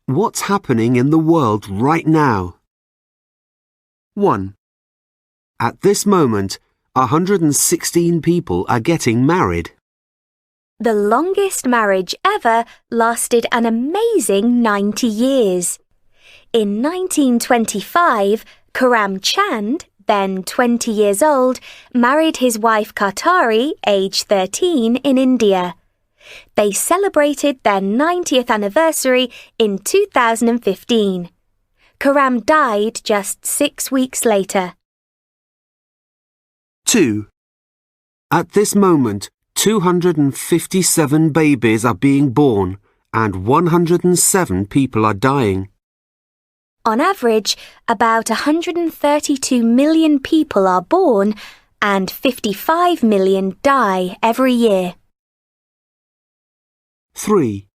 What's happening in the world right now? 1. At this moment, 116 people are getting married. The longest marriage ever lasted an amazing 90 years. In 1925, Karam Chand, then 20 years old, married his wife Katari, age 13, in India. They celebrated their 90th anniversary in 2015. Karam died just 6 weeks later. 2. At this moment, 257 babies are being born and 107 people are dying. On average, about 132 million people are born and 55 million die every year. 3.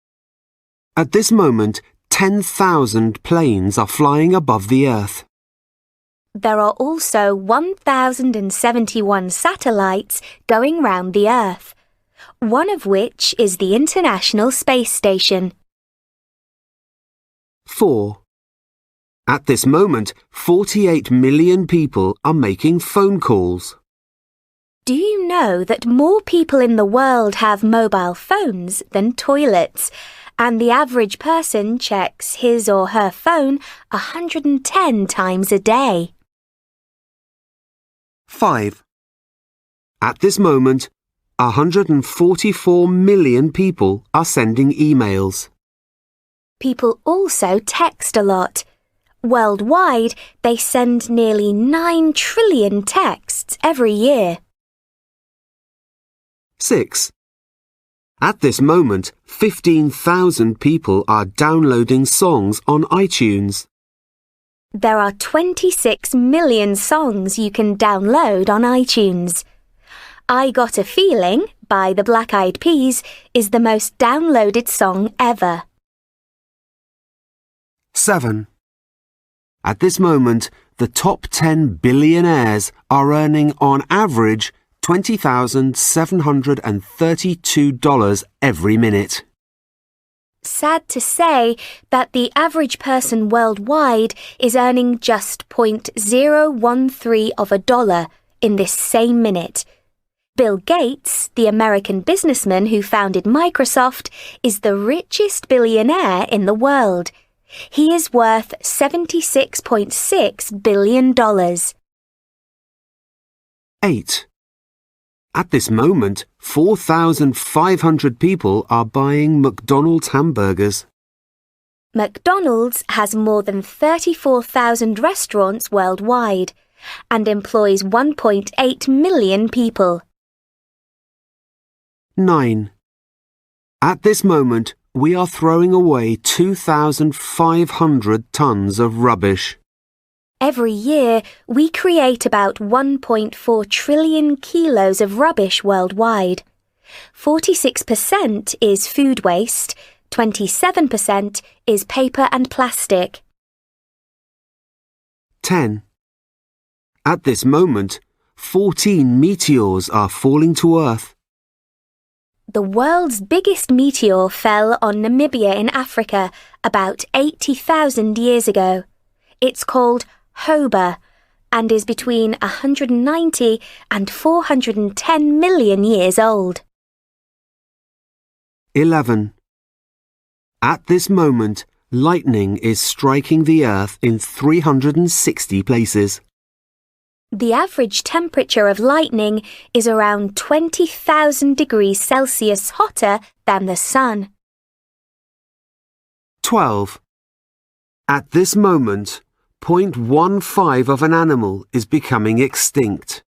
At this moment, 10,000 planes are flying above the Earth. There are also 1,071 satellites going round the Earth, one of which is the International Space Station. 4. At this moment, 48 million people are making phone calls. Do you know that more people in the world have mobile phones than toilets, and the average person checks his or her phone 110 times a day? 5. At this moment, 144 million people are sending emails. People also text a lot. Worldwide, they send nearly 9 trillion texts every year. 6. At this moment, 15,000 people are downloading songs on iTunes. There are 26 million songs you can download on iTunes. I Got a Feeling by the Black Eyed Peas is the most downloaded song ever. 7. At this moment, the top 10 billionaires are earning on average $20,732 every minute. Sad to say that the average person worldwide is earning just 0.013 of a dollar in this same minute. Bill Gates, the American businessman who founded Microsoft, is the richest billionaire in the world. He is worth $76.6 billion. 8. At this moment, 4,500 people are buying McDonald's hamburgers. McDonald's has more than 34,000 restaurants worldwide and employs 1.8 million people. 9. At this moment, we are throwing away 2,500 tons of rubbish. Every year, we create about 1.4 trillion kilos of rubbish worldwide. 46% is food waste, 27% is paper and plastic. 10. At this moment, 14 meteors are falling to Earth. The world's biggest meteor fell on Namibia in Africa about 80,000 years ago. It's called Hoba and is between 190 and 410 million years old. 11. At this moment, lightning is striking the Earth in 360 places. The average temperature of lightning is around 20,000 degrees Celsius hotter than the sun. 12. At this moment, 0.15 of an animal is becoming extinct.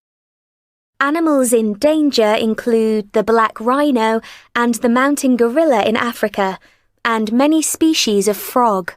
Animals in danger include the black rhino and the mountain gorilla in Africa, and many species of frog.